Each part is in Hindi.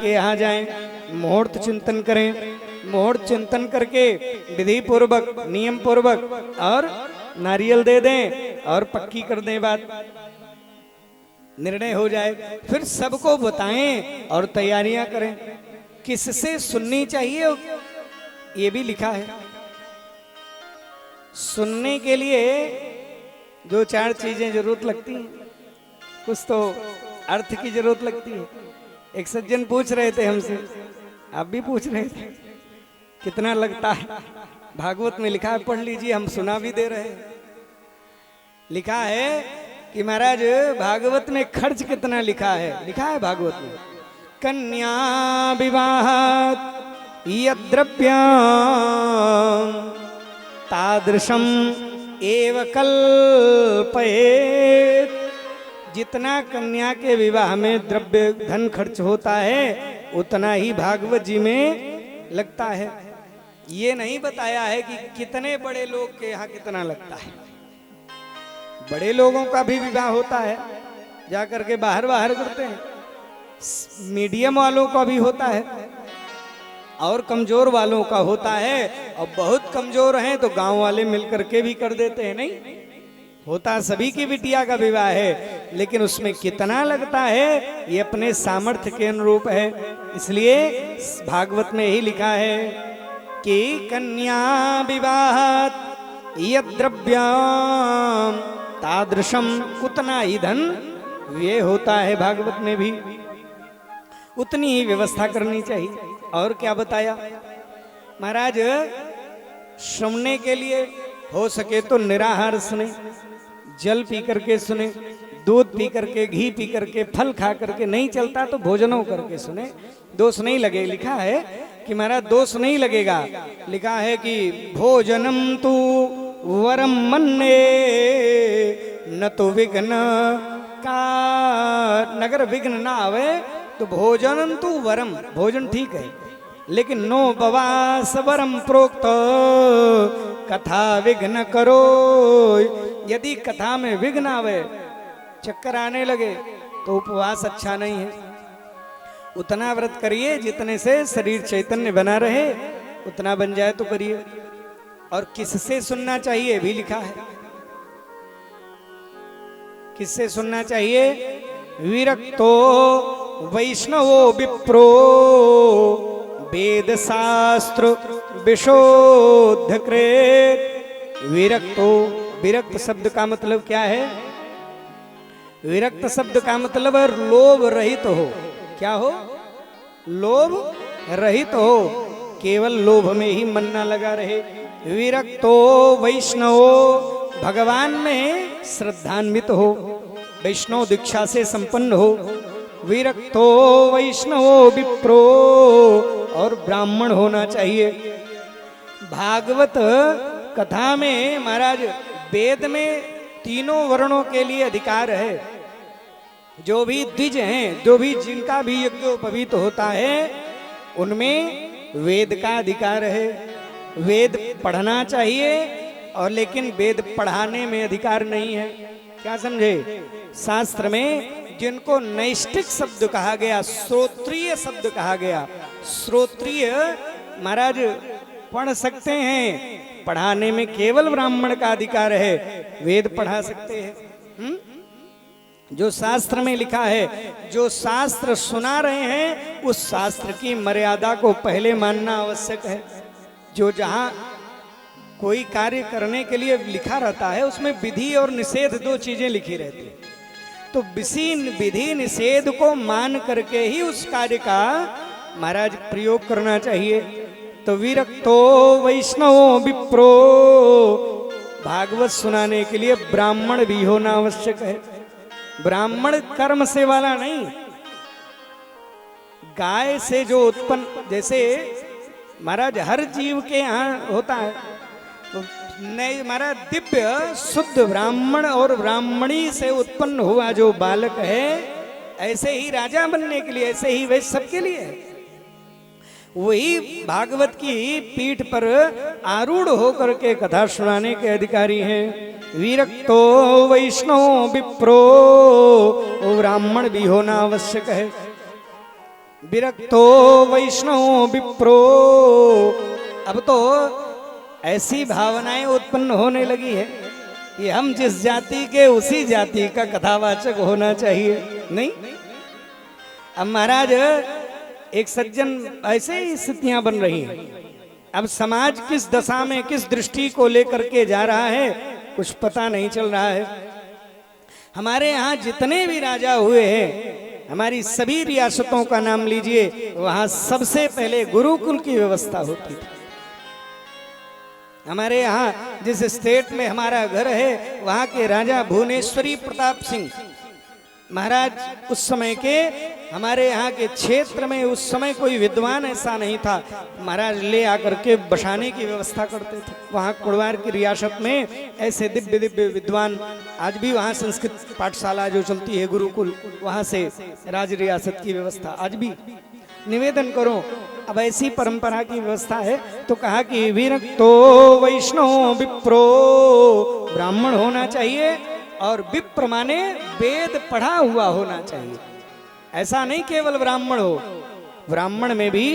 के यहाँ जाएं, मुहूर्त चिंतन करें, मुहूर्त चिंतन करके विधि पूर्वक नियम पूर्वक और नारियल दे दें और पक्की कर दें बात, निर्णय हो जाए। फिर सबको बताएं और तैयारियां करें। किससे सुननी चाहिए ये भी लिखा है। सुनने के लिए दो चार चीजें जरूरत लगती हैं, कुछ तो अर्थ की जरूरत लगती है। एक सज्जन पूछ रहे थे हमसे, आप भी पूछ रहे थे, कितना लगता है? भागवत में लिखा है, पढ़ लीजिए, हम सुना भी दे रहे हैं। लिखा है कि महाराज भागवत में खर्च कितना लिखा है, लिखा है भागवत में, कन्या विवाहात् यद्द्रव्यम् तादृशम एव कल्पयेत्। जितना कन्या के विवाह में द्रव्य धन खर्च होता है उतना ही भागवत जी में लगता है। ये नहीं बताया है कि कितने बड़े लोग के यहाँ कितना लगता है। बड़े लोगों का भी विवाह होता है, जाकर के बाहर बाहर करते हैं, मीडियम वालों का भी होता है और कमजोर वालों का होता है। और बहुत कमजोर हैं तो गांव वाले मिलकर के भी कर देते हैं। नहीं होता, सभी की बिटिया का विवाह है, लेकिन उसमें कितना लगता है ये अपने सामर्थ्य के अनुरूप है। इसलिए भागवत में ही लिखा है कि कन्या विवाहात् यद्द्रव्यम् तादृशम, उतना ही धन व्यय होता है। भागवत में भी उतनी ही व्यवस्था करनी चाहिए। और क्या बताया महाराज? सुनने के लिए हो सके तो निराहार सुने, जल पी करके सुने, दूध पी करके, घी पी करके, फल खा करके, नहीं चलता तो भोजनों करके सुने, दोष नहीं लगे। लिखा है कि महाराज दोष नहीं लगेगा। लिखा है कि भोजनम तू वरम मन्ने न तो विघ्न का, नगर विघ्न ना आवे तो भोजनम तू वरम, भोजन ठीक है, लेकिन नो बवास वरम प्रोक्त कथा विघ्न करो। यदि कथा में विघ्न आवे, चक्कर आने लगे तो उपवास अच्छा नहीं है। उतना व्रत करिए जितने से शरीर चैतन्य बना रहे, उतना बन जाए तो करिए। और किससे सुनना चाहिए भी लिखा है। किससे सुनना चाहिए? विरक्तो वैष्णवो विप्रो वेद शास्त्र विशोधकृत। विरक्तो, विरक्त शब्द का मतलब क्या है? विरक्त शब्द का मतलब लोभ रहित हो। क्या हो? लोभ रहित हो, केवल लोभ में ही मन न लगा रहे। विरक्तो वैष्णवो, भगवान में श्रद्धान्वित हो, वैष्णव दीक्षा से संपन्न हो। विरक्तो वैष्णवो विप्रो, और ब्राह्मण होना चाहिए। भागवत कथा में महाराज वेद में तीनों वर्णों के लिए अधिकार है। जो भी द्विज हैं, जो भी जिनका भी यज्ञोपवीत होता है, उनमें वेद का अधिकार है। वेद पढ़ना चाहिए, और लेकिन वेद पढ़ाने में अधिकार नहीं है। क्या समझे? शास्त्र में जिनको नैष्ठिक शब्द कहा गया, श्रोत्रिय शब्द कहा गया, श्रोत्रिय महाराज पढ़ सकते हैं, पढ़ाने में केवल ब्राह्मण का अधिकार है, वेद पढ़ा सकते हैं। जो शास्त्र में लिखा है, जो शास्त्र सुना रहे हैं, उस शास्त्र की मर्यादा को पहले मानना आवश्यक है। जो जहां कोई कार्य करने के लिए लिखा रहता है, उसमें विधि और निषेध दो चीजें लिखी रहती है। तो विधि निषेध को मान करके ही उस कार्य का महाराज प्रयोग करना चाहिए। तो विरक्तो वैष्णवो विप्रो, भागवत सुनाने के लिए ब्राह्मण भी होना आवश्यक है। ब्राह्मण कर्म से वाला नहीं, गाय से जो उत्पन्न, जैसे महाराज हर जीव के यहाँ होता है, तो नहीं महाराज दिव्य शुद्ध ब्राह्मण और ब्राह्मणी से उत्पन्न हुआ जो बालक है, ऐसे ही राजा बनने के लिए, ऐसे ही वैसे सबके लिए है। वही भागवत की पीठ पर आरूढ़ होकर के कथा सुनाने के अधिकारी हैं। विरक्तो वैष्णव विप्रो, ब्राह्मण भी होना आवश्यक है। विरक्तो वैष्णव विप्रो। अब तो ऐसी भावनाएं उत्पन्न होने लगी है कि हम जिस जाति के उसी जाति का कथावाचक होना चाहिए। नहीं, अब महाराज एक सज्जन ऐसे ही स्थितियां बन रही हैं। अब समाज किस दशा में किस दृष्टि को लेकर के जा रहा है कुछ पता नहीं चल रहा है। हमारे यहाँ जितने भी राजा हुए हैं, हमारी सभी रियासतों का नाम लीजिए, वहां सबसे पहले गुरुकुल की व्यवस्था होती थी। हमारे यहाँ जिस स्टेट में हमारा घर है, वहां के राजा भुवनेश्वरी प्रताप सिंह महाराज, उस समय के हमारे यहाँ के क्षेत्र में उस समय कोई विद्वान ऐसा नहीं था, महाराज ले आकर के बसाने की व्यवस्था करते थे। वहाँ कुड़वार की रियासत में ऐसे दिव्य दिव्य विद्वान, आज भी वहाँ संस्कृत पाठशाला जो चलती है गुरुकुल, वहाँ से राज रियासत की व्यवस्था आज भी। निवेदन करो, अब ऐसी परंपरा की व्यवस्था है तो कहा कि विरक्तो वैष्णव विप्रो, ब्राह्मण होना चाहिए और विप्र माने वेद पढ़ा हुआ होना चाहिए। ऐसा नहीं केवल ब्राह्मण हो, ब्राह्मण में भी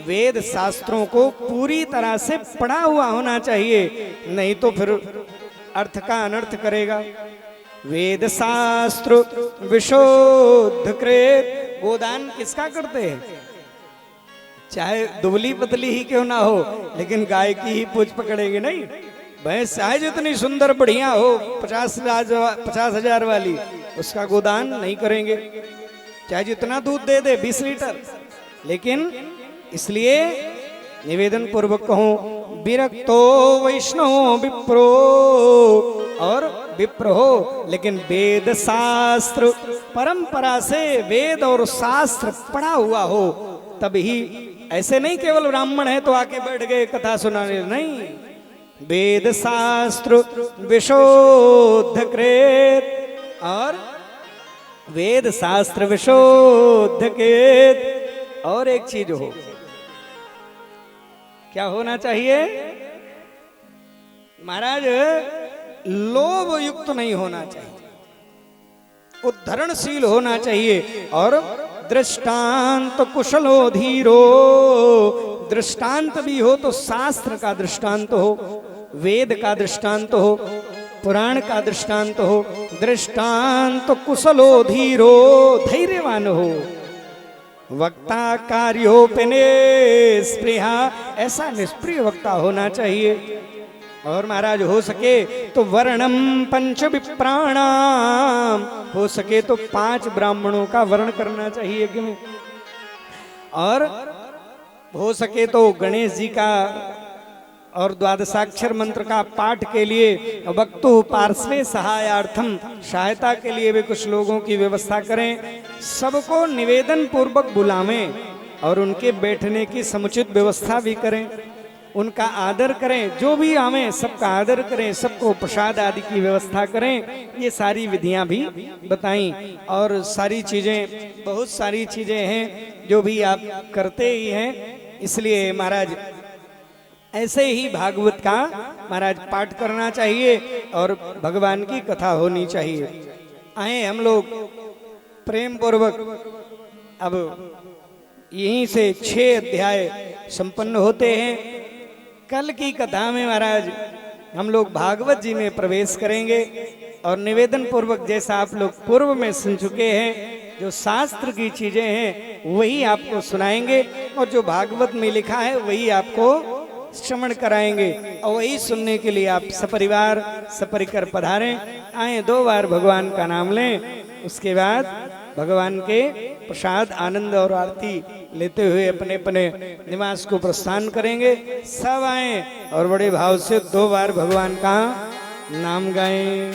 वेद शास्त्रों को पूरी तरह से पढ़ा हुआ होना चाहिए, नहीं तो फिर अर्थ का अनर्थ करेगा। वेद शास्त्र विशुद्ध कृत, गोदान किसका करते हैं? चाहे दुबली पतली ही क्यों ना हो, लेकिन गाय की ही पूछ पकड़ेंगे नहीं। भैंस चाहे जितनी सुंदर बढ़िया हो, 50,000 वाली, उसका गोदान नहीं करेंगे, चाहे जितना दूध दे दे 20 लीटर। लेकिन इसलिए निवेदन पूर्वक कहूं, विरक्तो वैष्णव विप्रो, और विप्र हो लेकिन वेद शास्त्र परंपरा से वेद और शास्त्र पढ़ा हुआ हो तभी। ऐसे नहीं केवल ब्राह्मण है तो आके बैठ गए कथा सुनाने, नहीं। वेद शास्त्र विशुद्ध कृत, और वेद शास्त्र विशुद्ध कृत, और एक चीज हो, क्या होना चाहिए महाराज? लोभ युक्त नहीं होना चाहिए, उद्धरणशील होना चाहिए। और दृष्टांत कुशलो धीरो, दृष्टांत भी हो तो शास्त्र का दृष्टांत हो, वेद का दृष्टांत हो, पुराण का दृष्टांत हो। दृष्टांत कुशलो धीरो, धैर्यवान हो। वक्ता कार्योपने स्पृहा, ऐसा निष्प्रिय वक्ता होना चाहिए। और महाराज हो सके तो वर्णम पंच विप्राणाम, हो सके तो 5 ब्राह्मणों का वर्ण करना चाहिए यज्ञ में। और हो सके तो गणेश जी का और द्वादशाक्षर मंत्र का पाठ के लिए वक्तु पार्श्वे सहायार्थम, सहायता के लिए भी कुछ लोगों की व्यवस्था करें। सबको निवेदन पूर्वक बुलावें और उनके बैठने की समुचित व्यवस्था भी करें, उनका आदर करें। जो भी आवे सबका आदर करें, सबको प्रसाद आदि की व्यवस्था करें। ये सारी विधियां भी बताई, और सारी चीजें, बहुत सारी चीजें हैं जो भी आप करते ही हैं। इसलिए महाराज ऐसे ही भागवत का महाराज पाठ करना चाहिए और भगवान की कथा होनी चाहिए। आए हम लोग प्रेम पूर्वक, अब यहीं से 6 अध्याय संपन्न होते हैं। कल की कथा में महाराज हम लोग भागवत जी में प्रवेश करेंगे और निवेदन पूर्वक, जैसा आप लोग पूर्व में सुन चुके हैं, जो शास्त्र की चीजें हैं वही आपको सुनाएंगे, और जो भागवत में लिखा है वही आपको श्रवण कराएंगे। और वही सुनने के लिए आप सपरिवार सपरिकर पधारें। आए 2 बार भगवान का नाम लें, उसके बाद भगवान के प्रसाद आनंद और आरती लेते हुए अपने अपने निवास को प्रस्थान करेंगे। सब आए और बड़े भाव से 2 बार भगवान का नाम गाएं।